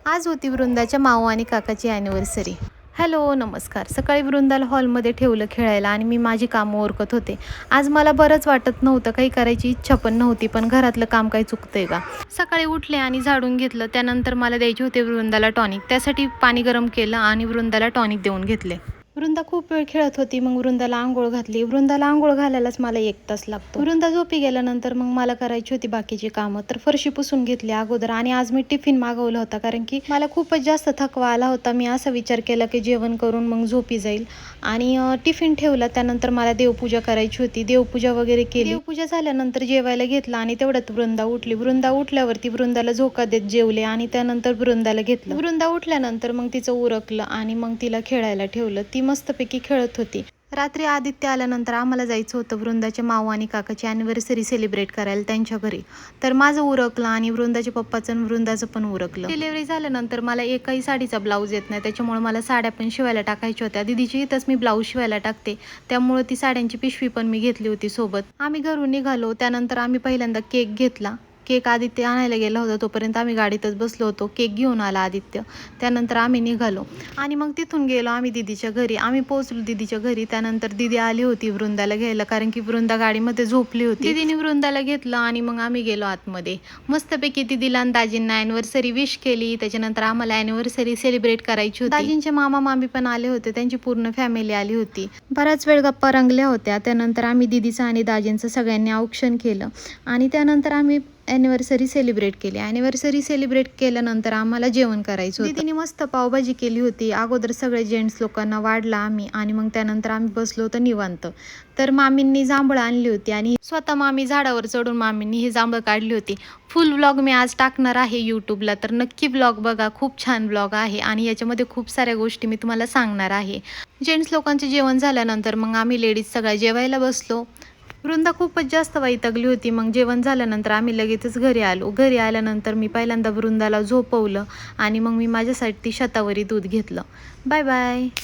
आज होती वृंदाच्या माऊ आणि काकाची ॲनिव्हर्सरी। हॅलो नमस्कार। सकाळी वृंदाला हॉलमध्ये ठेवलं खेळायला आणि मी माझी कामं उरकत होते। आज मला बरंच वाटत नव्हतं, काही करायची इच्छा पण नव्हती, पण घरातलं काम काही चुकतंय का। सकाळी उठले आणि झाडून घेतलं। त्यानंतर मला द्यायचे होते वृंदाला टॉनिक, त्यासाठी पाणी गरम केलं आणि वृंदाला टॉनिक देऊन घेतले। वृंदा खूप वेळ खेळत होती, मग वृंदाला आंघोळ घातली। वृंदाला आंघोळ घालायलाच मला 1 तास लागतो। वृंदा झोपी गेल्यानंतर मग मला करायची होती बाकीची कामं, तर फरशी पुसून घेतली अगोदर। आणि आज मी टिफिन मागवला होता, कारण की मला खूपच जास्त थकवा आला होता। मी असा विचार केला की जेवण करून मग झोपी जाईल आणि टिफिन ठेवला। त्यानंतर मला देवपूजा करायची होती, देवपूजा वगैरे केली। देवपूजा झाल्यानंतर जेवायला घेतलं आणि तेवढ्यात वृंदा उठली। वृंदा उठल्यावरती वृंदाला झोका देत जेवले आणि त्यानंतर वृंदाला घेतलं। वृंदा उठल्यानंतर मग तिचं उरकलं आणि मग तिला खेळायला ठेवलं। ती मस्तपैकी खेळत होती। रात्री आदित्य आल्यानंतर आम्हाला जायचं होतं वृंदाच्या माऊ आणि काकाची ॲनिव्हर्सरी सेलिब्रेट करायला त्यांच्या घरी। तर माझं उरकलं आणि वृंदाच्या पप्पाचं आणि वृंदाचं पण उरकलं। डिलिव्हरी झाल्यानंतर मला एकही साडीचा ब्लाऊज येत नाही, त्याच्यामुळे मला साड्या पण शिवायला टाकायच्या होत्या। दीदीची इथंच मी ब्लाऊज शिवायला टाकते, त्यामुळे ती साड्यांची पिशवी पण मी घेतली होती सोबत। आम्ही घरून निघालो। त्यानंतर आम्ही पहिल्यांदा केक घेतला। केक आदित्य आणायला गेला होता, तोपर्यंत आम्ही गाडीतच बसलो होतो। केक घेऊन आला आदित्य, त्यानंतर आम्ही निघालो आणि मग तिथून गेलो आम्ही दीदीच्या घरी। आम्ही पोहोचलो दीदीच्या घरी। त्यानंतर दीदी आली होती वृंदाला घ्यायला, कारण की वृंदा गाडीमध्ये झोपली होती। दीदीने वृंदाला घेतलं आणि मग आम्ही गेलो आतमध्ये। मस्तपैकी दीदीला आणि दाजींना ॲनिव्हर्सरी विश केली। त्याच्यानंतर आम्हाला ॲनिव्हर्सरी सेलिब्रेट करायची होती। दाजींचे मामा मामी पण आले होते, त्यांची पूर्ण फॅमिली आली होती। बराच वेळ गप्पा रंगल्या होत्या। त्यानंतर आम्ही दीदीचं आणि दाजींचं सगळ्यांनी औक्षण केलं आणि त्यानंतर आम्ही ॲनिव्हर्सरी सेलिब्रेट केली। ॲनिव्हर्सरी सेलिब्रेट केल्यानंतर आम्हाला जेवण करायचं होतं। दीदीने मस्त पावभाजी केली होती। अगोदर सगळे जेंट्स लोकांना वाढला आम्ही आणि मग त्यानंतर आम्ही बसलो होतो निवांत। तर मामींनी जांभळं आणली होती आणि स्वतः मामी झाडावर चढून मामींनी ही जांभळं काढली होती। फुल व्लॉग मी आज टाकणार आहे यूट्यूबला, तर नक्की व्लॉग बघा, खूप छान व्लॉग आहे आणि याच्यामध्ये खूप साऱ्या गोष्टी मी तुम्हाला सांगणार आहे। जेंट्स लोकांचे जेवण झाल्यानंतर मग आम्ही लेडीज सगळ्या जेवायला बसलो। वृंदा खूपच जास्त वैतागली होती। मग जेवण झाल्यानंतर आम्ही लगेचच घरी आलो। घरी आल्यानंतर मी पहिल्यांदा वृंदाला झोपवलं आणि मग मी माझ्यासाठी शतावरी दूध घेतलं। Bye bye.